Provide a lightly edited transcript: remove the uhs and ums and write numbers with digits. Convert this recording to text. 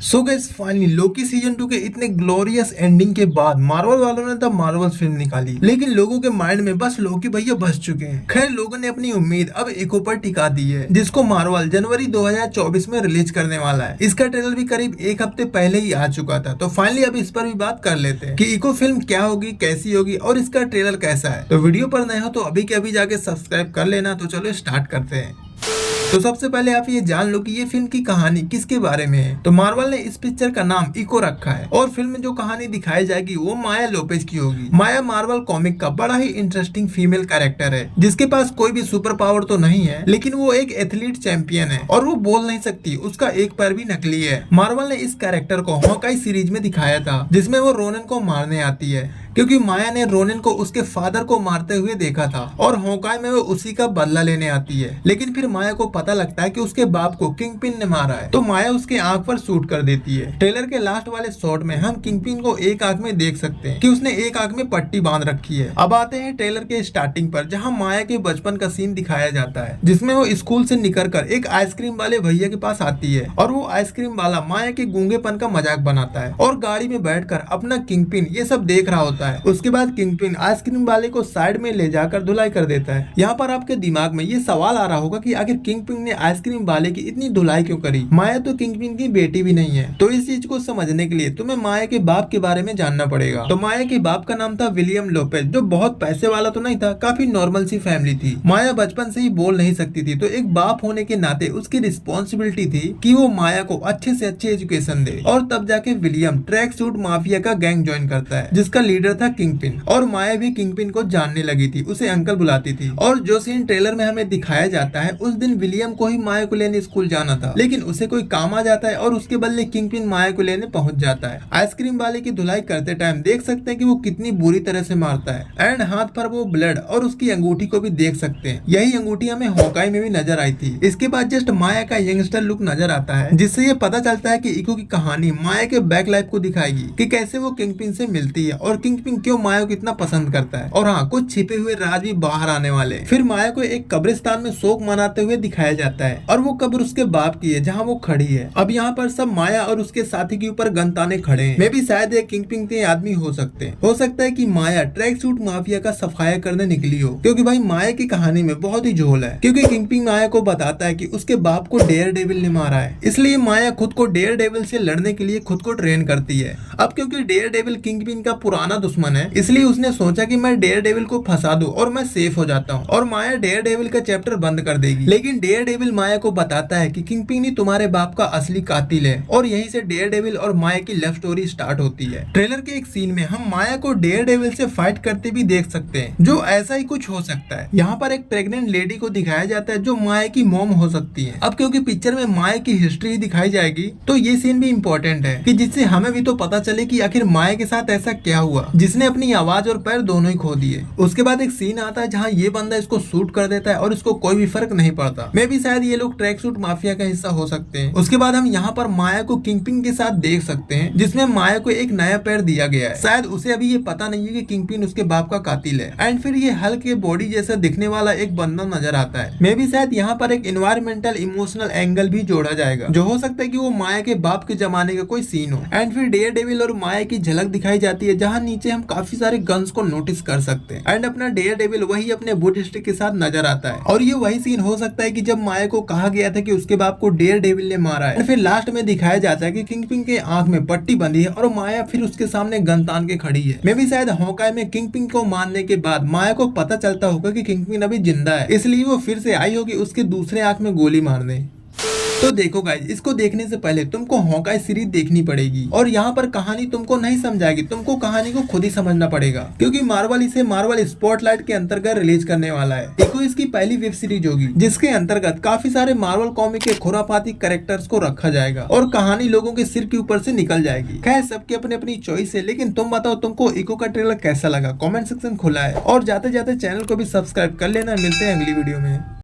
So guys finally Loki season 2 के इतने glorious ending के बाद मार्वल वालों ने द मार्वल्स फिल्म निकाली, लेकिन लोगों के माइंड में बस लोकी भैया बस चुके हैं। खैर लोगों ने अपनी उम्मीद अब इको पर टिका दी है, जिसको मार्वल जनवरी 2024 में रिलीज करने वाला है। इसका ट्रेलर भी करीब एक हफ्ते पहले ही आ चुका था, तो फाइनली अब इस पर भी बात कर लेते हैं कि इको फिल्म क्या होगी, कैसी होगी और इसका ट्रेलर कैसा है। तो वीडियो पर नए हो तो अभी के अभी जाके सब्सक्राइब कर लेना। तो चलो स्टार्ट करते हैं। तो सबसे पहले आप ये जान लो कि ये फिल्म की कहानी किसके बारे में है। तो मार्वल ने इस पिक्चर का नाम इको रखा है और फिल्म में जो कहानी दिखाई जाएगी वो माया लोपेज की होगी। माया मार्वल कॉमिक का बड़ा ही इंटरेस्टिंग फीमेल कैरेक्टर है, जिसके पास कोई भी सुपर पावर तो नहीं है, लेकिन वो एक एथलीट चैंपियन है और वो बोल नहीं सकती। उसका एक पैर भी नकली है। मार्वल ने इस कैरेक्टर को हॉकाई सीरीज में दिखाया था, जिसमें वो रोनन को मारने आती है, क्योंकि माया ने रोनिन को उसके फादर को मारते हुए देखा था और होकाई में वो उसी का बदला लेने आती है। लेकिन फिर माया को पता लगता है कि उसके बाप को किंगपिन ने मारा है, तो माया उसके आंख पर शूट कर देती है। ट्रेलर के लास्ट वाले शॉट में हम किंगपिन को एक आंख में देख सकते हैं कि उसने एक आंख में पट्टी बांध रखी है। अब आते हैं ट्रेलर के स्टार्टिंग पर, जहाँ माया के बचपन का सीन दिखाया जाता है, जिसमें वो स्कूल से निकलकर एक आइसक्रीम वाले भैया के पास आती है और वो आइसक्रीम वाला माया के गूंगेपन का मजाक बनाता है और गाड़ी में बैठकर अपना किंगपिन ये सब देख रहा होता है। उसके बाद किंगपिन आइसक्रीम वाले को साइड में ले जाकर धुलाई कर देता है। यहाँ पर आपके दिमाग में ये सवाल आ रहा होगा कि आखिर किंगपिन ने आइसक्रीम वाले की इतनी धुलाई क्यों करी। माया तो किंगपिन की बेटी भी नहीं है। तो इस चीज को समझने के लिए तुम्हें माया के बाप के बारे में जानना पड़ेगा। तो माया के बाप का नाम था विलियम लोपेज, जो बहुत पैसे वाला तो नहीं था, काफी नॉर्मल सी फैमिली थी। माया बचपन से ही बोल नहीं सकती थी, तो एक बाप होने के नाते उसकी रिस्पॉन्सिबिलिटी थी कि वो माया को अच्छे से अच्छी एजुकेशन दे। और तब जाके विलियम ट्रैक सूट माफिया का गैंग ज्वाइन करता है, जिसका लीडर था किंगपिन। और माया भी किंगपिन को जानने लगी थी, उसे अंकल बुलाती थी। और जो सीन ट्रेलर में हमें दिखाया जाता है, उस दिन विलियम को ही माया को लेने स्कूल जाना था, लेकिन उसे कोई काम आ जाता है और उसके बदले किंगपिन माया को लेने पहुंच जाता है। आइसक्रीम वाले की धुलाई करते टाइम देख सकते हैं कि वो कितनी बुरी तरह से मारता है एंड हाथ पर वो ब्लड और उसकी अंगूठी को भी देख सकते हैं। यही अंगूठी हमें हॉकाई में भी नजर आई थी। इसके बाद जस्ट माया का यंगस्टर लुक नजर आता है, जिससे ये पता चलता है कि इको की कहानी माया के बैक लाइफ को दिखाएगी कि कैसे वो किंगपिन से मिलती है और किंगपिन क्यों माया को इतना पसंद करता है। और हाँ, कुछ छिपे हुए राज भी बाहर आने वाले। फिर माया को एक कब्रिस्तान में शोक मनाते हुए दिखाया जाता है और वो कब्र उसके बाप की है, जहाँ वो खड़ी है। अब यहाँ पर सब माया और उसके साथी के ऊपर गन ताने खड़े हैं। मे भी शायद एक किंगपिन के आदमी हो सकते हैं। हो सकता है कि माया ट्रैक सूट माफिया का सफाया करने निकली हो, क्योंकि भाई माया की कहानी में बहुत ही झोल है। क्योंकि किंगपिन माया को बताता है कि उसके बाप को डेयर डेविल ने मारा है, इसलिए माया खुद को डेयर डेविल से लड़ने के लिए खुद को ट्रेन करती है। अब क्योंकि डेयर डेविल किंगपिन का पुराना दुश्मन है, इसलिए उसने सोचा कि मैं डेयर डेविल को फंसा दूं और मैं सेफ हो जाता हूं और माया डेयर डेविल का चैप्टर बंद कर देगी। लेकिन डेयर डेविल माया को बताता है कि किंगपिन ही तुम्हारे बाप का असली कातिल है और यहीं से डेयर डेविल और माया की लव स्टोरी स्टार्ट होती है। ट्रेलर के एक सीन में हम माया को डेयर डेविल से फाइट करते भी देख सकते हैं, जो ऐसा ही कुछ हो सकता है। यहाँ पर एक प्रेग्नेंट लेडी को दिखाया जाता है, जो माया की मॉम हो सकती है। अब क्योंकि पिक्चर में माया की हिस्ट्री दिखाई जाएगी, तो ये सीन भी इम्पोर्टेंट है कि जिससे हमें भी तो पता चले कि आखिर माया के साथ ऐसा क्या हुआ, जिसने अपनी आवाज और पैर दोनों ही खो दिए। उसके बाद एक सीन आता है जहाँ ये बंदा इसको शूट कर देता है और इसको कोई भी फर्क नहीं पड़ता। मे भी शायद ये लोग ट्रैक सूट माफिया का हिस्सा हो सकते हैं। उसके बाद हम यहाँ पर माया को किंगपिन के साथ देख सकते हैं, जिसमें माया को एक नया पैर दिया गया है। शायद उसे अभी ये पता नहीं है कि किंगपिन उसके बाप का कातिल है। एंड फिर ये हल्क के बॉडी जैसा दिखने वाला एक बंदा नजर आता है। मे भी शायद यहाँ पर एक एनवायरमेंटल इमोशनल एंगल भी जोड़ा जाएगा, जो हो सकता है कि वो माया के बाप के जमाने का कोई सीन हो। एंड फिर डेयर डेविल और माया की झलक दिखाई जाती है, जहाँ नीचे हम काफी सारे गन्स को नोटिस कर सकते हैं। एंड अपना डेयर डेविल वही अपने बूट स्टिक के साथ नजर आता है और ये वही सीन हो सकता है कि जब माया को कहा गया था कि उसके बाप को डेयर डेविल ने मारा है। फिर लास्ट में दिखाया जाता है कि किंगपिन के आंख में पट्टी बंधी है और माया फिर उसके सामने गन तान के खड़ी है। मे भी शायद हॉकाई में किंगपिन को मारने के बाद माया को पता चलता होगा कि किंगपिन अभी जिंदा है, इसलिए वो फिर से आई होगी उसके दूसरे आंख में गोली मारने। तो देखो गाइज, इसको देखने से पहले तुमको हॉकाई सीरीज देखनी पड़ेगी और यहाँ पर कहानी तुमको नहीं समझाएगी, तुमको कहानी को खुद ही समझना पड़ेगा, क्योंकि मार्वल इसे मार्वल स्पॉटलाइट के अंतर्गत रिलीज करने वाला है। इको इसकी पहली वेब सीरीज होगी, जिसके अंतर्गत काफी सारे मार्वल कॉमिक के खुरापाती कैरेक्टर्स को रखा जाएगा और कहानी लोगों के सिर के ऊपर से निकल जाएगी। खैर सबके अपने अपनी चॉइस है, लेकिन तुम बताओ तुमको इको का ट्रेलर कैसा लगा। कॉमेंट सेक्शन खुला है और जाते जाते चैनल को भी सब्सक्राइब कर लेना। मिलते हैं अगली वीडियो में।